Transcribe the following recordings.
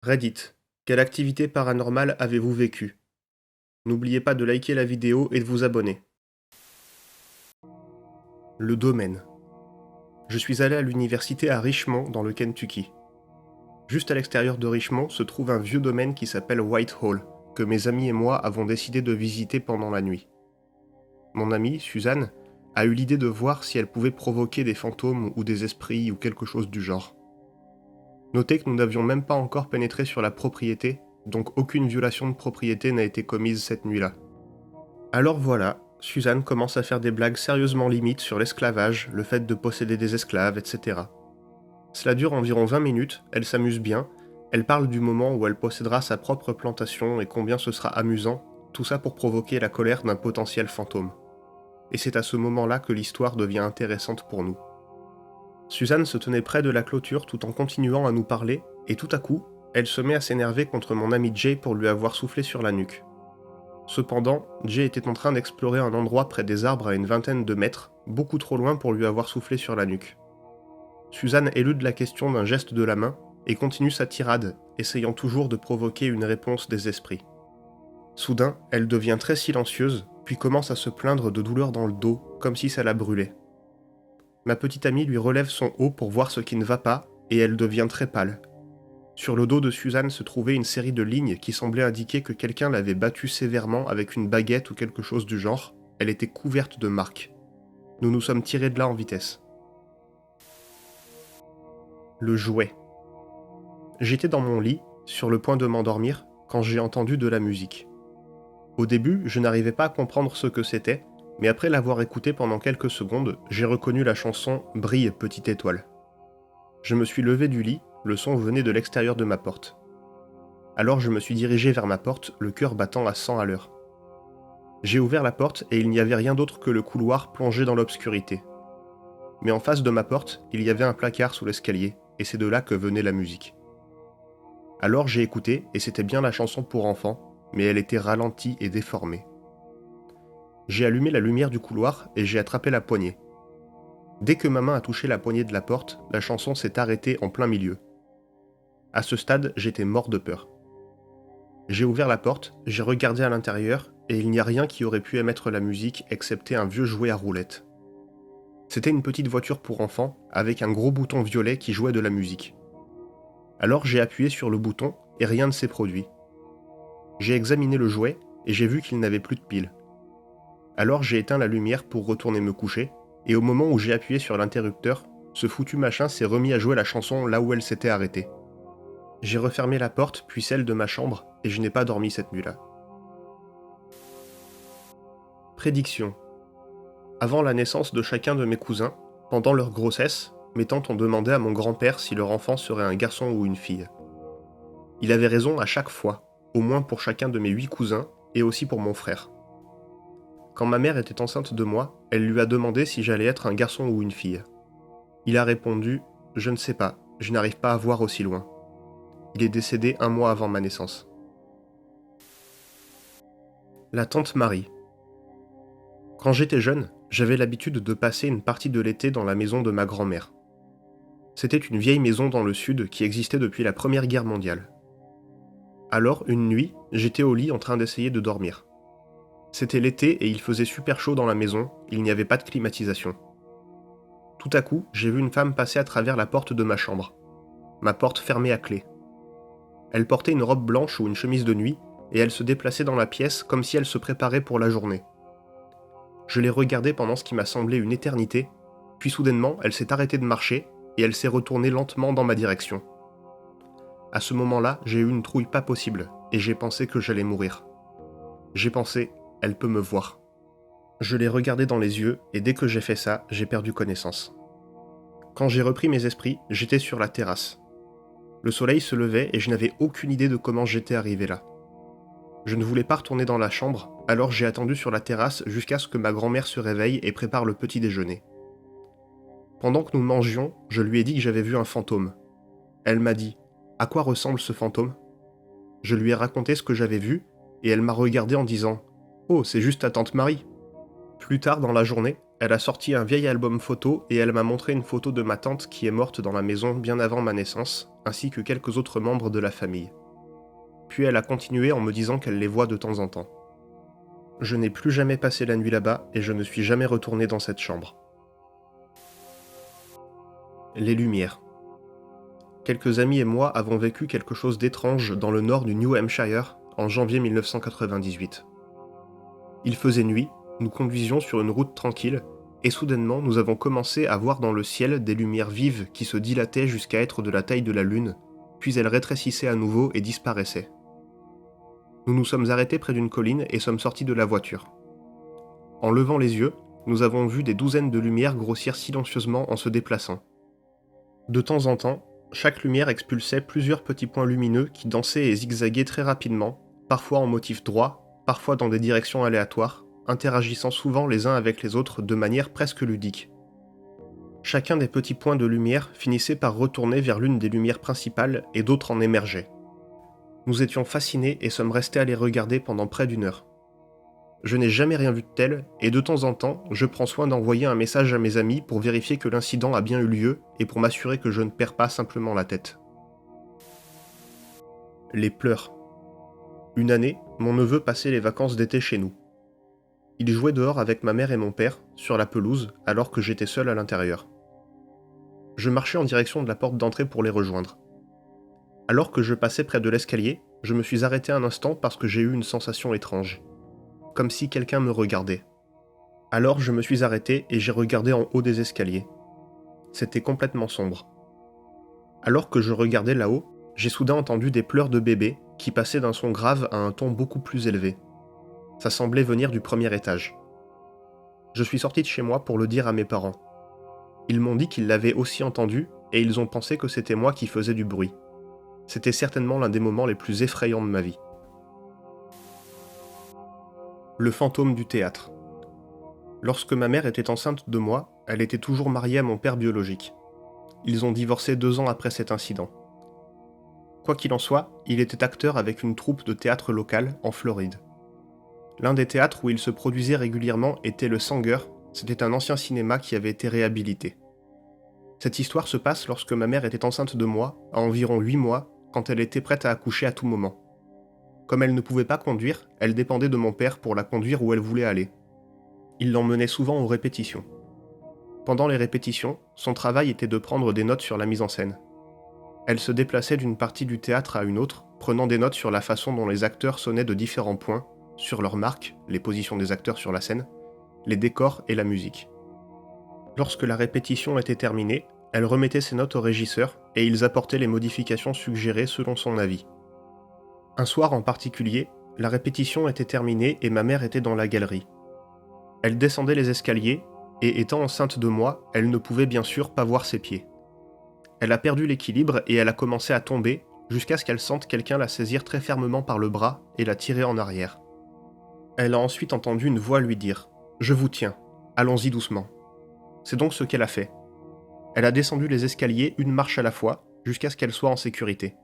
Reddit. Quelle activité paranormale avez-vous vécue? N'oubliez pas de liker la vidéo et de vous abonner. Le domaine. Je suis allé à l'université à Richmond, dans le Kentucky. Juste à l'extérieur de Richmond se trouve un vieux domaine qui s'appelle Whitehall, que mes amis et moi avons décidé de visiter pendant la nuit. Mon amie, Suzanne, a eu l'idée de voir si elle pouvait provoquer des fantômes ou des esprits ou quelque chose du genre. Notez que nous n'avions même pas encore pénétré sur la propriété, donc aucune violation de propriété n'a été commise cette nuit-là. Alors voilà, Suzanne commence à faire des blagues sérieusement limites sur l'esclavage, le fait de posséder des esclaves, etc. Cela dure environ 20 minutes, elle s'amuse bien, elle parle du moment où elle possédera sa propre plantation et combien ce sera amusant, tout ça pour provoquer la colère d'un potentiel fantôme. Et c'est à ce moment-là que l'histoire devient intéressante pour nous. Suzanne se tenait près de la clôture tout en continuant à nous parler, et tout à coup, elle se met à s'énerver contre mon ami Jay pour lui avoir soufflé sur la nuque. Cependant, Jay était en train d'explorer un endroit près des arbres à une vingtaine de mètres, beaucoup trop loin pour lui avoir soufflé sur la nuque. Suzanne élude la question d'un geste de la main et continue sa tirade, essayant toujours de provoquer une réponse des esprits. Soudain, elle devient très silencieuse, puis commence à se plaindre de douleurs dans le dos, comme si ça la brûlait. Ma petite amie lui relève son haut pour voir ce qui ne va pas, et elle devient très pâle. Sur le dos de Suzanne se trouvait une série de lignes qui semblaient indiquer que quelqu'un l'avait battue sévèrement avec une baguette ou quelque chose du genre. Elle était couverte de marques. Nous nous sommes tirés de là en vitesse. Le jouet. J'étais dans mon lit, sur le point de m'endormir, quand j'ai entendu de la musique. Au début, je n'arrivais pas à comprendre ce que c'était, mais après l'avoir écouté pendant quelques secondes, j'ai reconnu la chanson « Brille, petite étoile ». Je me suis levé du lit, le son venait de l'extérieur de ma porte. Alors je me suis dirigé vers ma porte, le cœur battant à 100 à l'heure. J'ai ouvert la porte et il n'y avait rien d'autre que le couloir plongé dans l'obscurité. Mais en face de ma porte, il y avait un placard sous l'escalier, et c'est de là que venait la musique. Alors j'ai écouté, et c'était bien la chanson pour enfants, mais elle était ralentie et déformée. J'ai allumé la lumière du couloir et j'ai attrapé la poignée. Dès que ma main a touché la poignée de la porte, la chanson s'est arrêtée en plein milieu. À ce stade, j'étais mort de peur. J'ai ouvert la porte, j'ai regardé à l'intérieur, et il n'y a rien qui aurait pu émettre la musique excepté un vieux jouet à roulettes. C'était une petite voiture pour enfants, avec un gros bouton violet qui jouait de la musique. Alors j'ai appuyé sur le bouton, et rien ne s'est produit. J'ai examiné le jouet, et j'ai vu qu'il n'avait plus de pile. Alors j'ai éteint la lumière pour retourner me coucher, et au moment où j'ai appuyé sur l'interrupteur, ce foutu machin s'est remis à jouer la chanson là où elle s'était arrêtée. J'ai refermé la porte, puis celle de ma chambre, et je n'ai pas dormi cette nuit-là. Prédiction. Avant la naissance de chacun de mes cousins, pendant leur grossesse, mes tantes ont demandé à mon grand-père si leur enfant serait un garçon ou une fille. Il avait raison à chaque fois, au moins pour chacun de mes 8 cousins, et aussi pour mon frère. Quand ma mère était enceinte de moi, elle lui a demandé si j'allais être un garçon ou une fille. Il a répondu « Je ne sais pas, je n'arrive pas à voir aussi loin ». Il est décédé 1 mois avant ma naissance. La tante Marie. Quand j'étais jeune, j'avais l'habitude de passer une partie de l'été dans la maison de ma grand-mère. C'était une vieille maison dans le sud qui existait depuis la Première Guerre mondiale. Alors, une nuit, j'étais au lit en train d'essayer de dormir. C'était l'été et il faisait super chaud dans la maison, il n'y avait pas de climatisation. Tout à coup, j'ai vu une femme passer à travers la porte de ma chambre. Ma porte fermée à clé. Elle portait une robe blanche ou une chemise de nuit, et elle se déplaçait dans la pièce comme si elle se préparait pour la journée. Je l'ai regardée pendant ce qui m'a semblé une éternité, puis soudainement, elle s'est arrêtée de marcher, et elle s'est retournée lentement dans ma direction. À ce moment-là, j'ai eu une trouille pas possible, et j'ai pensé que j'allais mourir. J'ai pensé, elle peut me voir. Je l'ai regardée dans les yeux, et dès que j'ai fait ça, j'ai perdu connaissance. Quand j'ai repris mes esprits, j'étais sur la terrasse. Le soleil se levait et je n'avais aucune idée de comment j'étais arrivé là. Je ne voulais pas retourner dans la chambre, alors j'ai attendu sur la terrasse jusqu'à ce que ma grand-mère se réveille et prépare le petit déjeuner. Pendant que nous mangions, je lui ai dit que j'avais vu un fantôme. Elle m'a dit « À quoi ressemble ce fantôme ?» Je lui ai raconté ce que j'avais vu, et elle m'a regardé en disant « Oh, c'est juste ta tante Marie !» Plus tard dans la journée, elle a sorti un vieil album photo et elle m'a montré une photo de ma tante qui est morte dans la maison bien avant ma naissance, ainsi que quelques autres membres de la famille. Puis elle a continué en me disant qu'elle les voit de temps en temps. Je n'ai plus jamais passé la nuit là-bas et je ne suis jamais retourné dans cette chambre. Les lumières. Quelques amis et moi avons vécu quelque chose d'étrange dans le nord du New Hampshire en janvier 1998. Il faisait nuit, nous conduisions sur une route tranquille, et soudainement nous avons commencé à voir dans le ciel des lumières vives qui se dilataient jusqu'à être de la taille de la lune, puis elles rétrécissaient à nouveau et disparaissaient. Nous nous sommes arrêtés près d'une colline et sommes sortis de la voiture. En levant les yeux, nous avons vu des douzaines de lumières grossir silencieusement en se déplaçant. De temps en temps, chaque lumière expulsait plusieurs petits points lumineux qui dansaient et zigzaguaient très rapidement, parfois en motif droit, parfois dans des directions aléatoires, interagissant souvent les uns avec les autres de manière presque ludique. Chacun des petits points de lumière finissait par retourner vers l'une des lumières principales et d'autres en émergeaient. Nous étions fascinés et sommes restés à les regarder pendant près d'une heure. Je n'ai jamais rien vu de tel, et de temps en temps, je prends soin d'envoyer un message à mes amis pour vérifier que l'incident a bien eu lieu et pour m'assurer que je ne perds pas simplement la tête. Les pleurs. Une année, mon neveu passait les vacances d'été chez nous. Il jouait dehors avec ma mère et mon père, sur la pelouse, alors que j'étais seul à l'intérieur. Je marchais en direction de la porte d'entrée pour les rejoindre. Alors que je passais près de l'escalier, je me suis arrêté un instant parce que j'ai eu une sensation étrange. Comme si quelqu'un me regardait. Alors je me suis arrêté et j'ai regardé en haut des escaliers. C'était complètement sombre. Alors que je regardais là-haut, j'ai soudain entendu des pleurs de bébé qui passaient d'un son grave à un ton beaucoup plus élevé. Ça semblait venir du premier étage. Je suis sorti de chez moi pour le dire à mes parents. Ils m'ont dit qu'ils l'avaient aussi entendu et ils ont pensé que c'était moi qui faisais du bruit. C'était certainement l'un des moments les plus effrayants de ma vie. Le fantôme du théâtre. Lorsque ma mère était enceinte de moi, elle était toujours mariée à mon père biologique. Ils ont divorcé 2 ans après cet incident. Quoi qu'il en soit, il était acteur avec une troupe de théâtre locale en Floride. L'un des théâtres où il se produisait régulièrement était le Sanger, c'était un ancien cinéma qui avait été réhabilité. Cette histoire se passe lorsque ma mère était enceinte de moi, à environ 8 mois, quand elle était prête à accoucher à tout moment. Comme elle ne pouvait pas conduire, elle dépendait de mon père pour la conduire où elle voulait aller. Il l'emmenait souvent aux répétitions. Pendant les répétitions, son travail était de prendre des notes sur la mise en scène. Elle se déplaçait d'une partie du théâtre à une autre, prenant des notes sur la façon dont les acteurs sonnaient de différents points, sur leurs marques, les positions des acteurs sur la scène, les décors et la musique. Lorsque la répétition était terminée, elle remettait ses notes au régisseur et ils apportaient les modifications suggérées selon son avis. Un soir en particulier, la répétition était terminée et ma mère était dans la galerie. Elle descendait les escaliers, et étant enceinte de moi, elle ne pouvait bien sûr pas voir ses pieds. Elle a perdu l'équilibre et elle a commencé à tomber, jusqu'à ce qu'elle sente quelqu'un la saisir très fermement par le bras et la tirer en arrière. Elle a ensuite entendu une voix lui dire « Je vous tiens, allons-y doucement ». C'est donc ce qu'elle a fait. Elle a descendu les escaliers une marche à la fois, jusqu'à ce qu'elle soit en sécurité.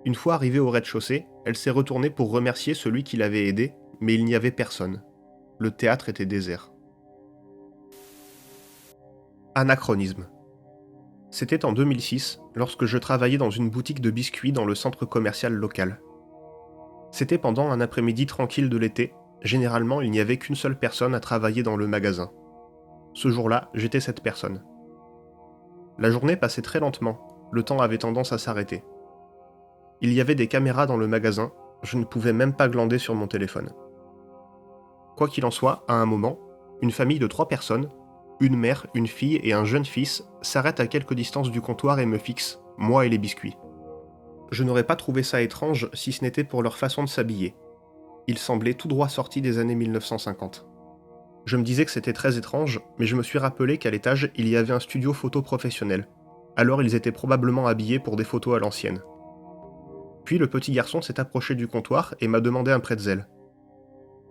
Une fois arrivée au rez-de-chaussée, elle s'est retournée pour remercier celui qui l'avait aidée, mais il n'y avait personne. Le théâtre était désert. Anachronisme. C'était en 2006, lorsque je travaillais dans une boutique de biscuits dans le centre commercial local. C'était pendant un après-midi tranquille de l'été, généralement il n'y avait qu'une seule personne à travailler dans le magasin. Ce jour-là, j'étais cette personne. La journée passait très lentement, le temps avait tendance à s'arrêter. Il y avait des caméras dans le magasin, je ne pouvais même pas glander sur mon téléphone. Quoi qu'il en soit, à un moment, une famille de 3 personnes, une mère, une fille et un jeune fils, s'arrêtent à quelque distance du comptoir et me fixent, moi et les biscuits. Je n'aurais pas trouvé ça étrange si ce n'était pour leur façon de s'habiller. Ils semblaient tout droit sortis des années 1950. Je me disais que c'était très étrange, mais je me suis rappelé qu'à l'étage, il y avait un studio photo professionnel. Alors ils étaient probablement habillés pour des photos à l'ancienne. Puis le petit garçon s'est approché du comptoir et m'a demandé un pretzel.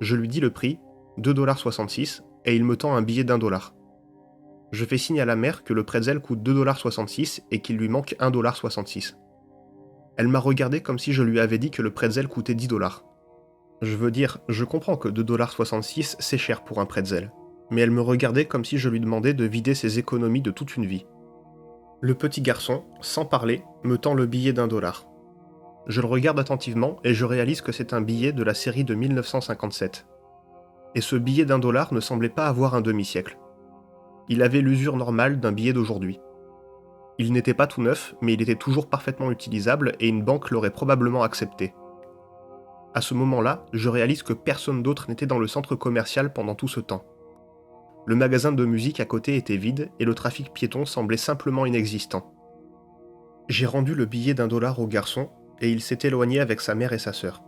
Je lui dis le prix, 2,66 $, et il me tend un billet d'1 $. Je fais signe à la mère que le pretzel coûte 2,66 $ et qu'il lui manque 1,66 $. Elle m'a regardé comme si je lui avais dit que le pretzel coûtait 10 $. Je veux dire, je comprends que 2,66 $ c'est cher pour un pretzel. mais elle me regardait comme si je lui demandais de vider ses économies de toute une vie. Le petit garçon, sans parler, me tend le billet d'1 $. Je le regarde attentivement et je réalise que c'est un billet de la série de 1957. Et ce billet d'1 $ ne semblait pas avoir un demi-siècle. Il avait l'usure normale d'un billet d'aujourd'hui. Il n'était pas tout neuf, mais il était toujours parfaitement utilisable et une banque l'aurait probablement accepté. À ce moment-là, je réalise que personne d'autre n'était dans le centre commercial pendant tout ce temps. Le magasin de musique à côté était vide et le trafic piéton semblait simplement inexistant. J'ai rendu le billet d'1 $ au garçon et il s'est éloigné avec sa mère et sa sœur.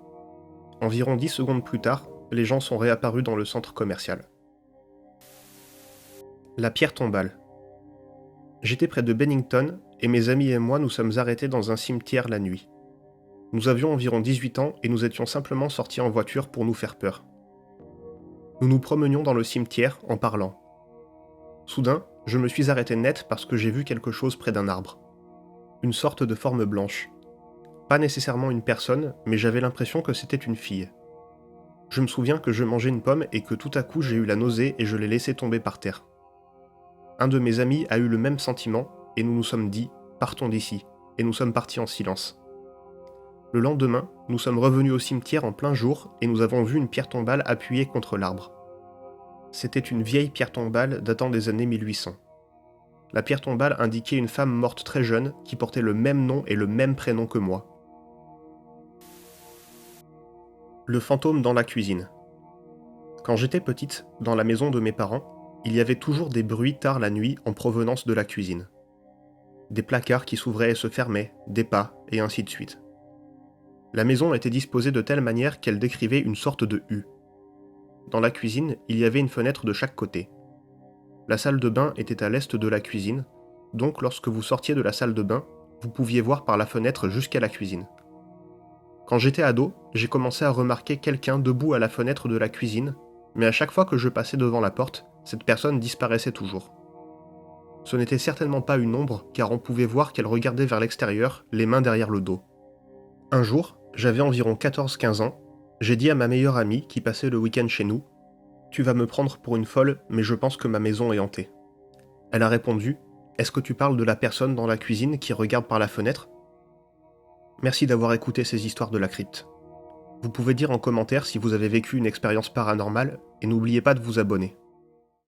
Environ 10 secondes plus tard, les gens sont réapparus dans le centre commercial. La pierre tombale. J'étais près de Bennington et mes amis et moi nous sommes arrêtés dans un cimetière la nuit. Nous avions environ 18 ans et nous étions simplement sortis en voiture pour nous faire peur. Nous nous promenions dans le cimetière en parlant. Soudain, je me suis arrêté net parce que j'ai vu quelque chose près d'un arbre. Une sorte de forme blanche. Pas nécessairement une personne, mais j'avais l'impression que c'était une fille. Je me souviens que je mangeais une pomme et que tout à coup j'ai eu la nausée et je l'ai laissée tomber par terre. Un de mes amis a eu le même sentiment et nous nous sommes dit « partons d'ici » et nous sommes partis en silence. Le lendemain, nous sommes revenus au cimetière en plein jour et nous avons vu une pierre tombale appuyée contre l'arbre. C'était une vieille pierre tombale datant des années 1800. La pierre tombale indiquait une femme morte très jeune qui portait le même nom et le même prénom que moi. Le fantôme dans la cuisine. Quand j'étais petite, dans la maison de mes parents, il y avait toujours des bruits tard la nuit en provenance de la cuisine. Des placards qui s'ouvraient et se fermaient, des pas, et ainsi de suite. La maison était disposée de telle manière qu'elle décrivait une sorte de U. Dans la cuisine, il y avait une fenêtre de chaque côté. La salle de bain était à l'est de la cuisine, donc lorsque vous sortiez de la salle de bain, vous pouviez voir par la fenêtre jusqu'à la cuisine. Quand j'étais ado, j'ai commencé à remarquer quelqu'un debout à la fenêtre de la cuisine, mais à chaque fois que je passais devant la porte, cette personne disparaissait toujours. Ce n'était certainement pas une ombre, car on pouvait voir qu'elle regardait vers l'extérieur, les mains derrière le dos. Un jour, j'avais environ 14-15 ans, j'ai dit à ma meilleure amie qui passait le week-end chez nous « Tu vas me prendre pour une folle, mais je pense que ma maison est hantée. » Elle a répondu « Est-ce que tu parles de la personne dans la cuisine qui regarde par la fenêtre ?» Merci d'avoir écouté ces histoires de la crypte. Vous pouvez dire en commentaire si vous avez vécu une expérience paranormale et n'oubliez pas de vous abonner.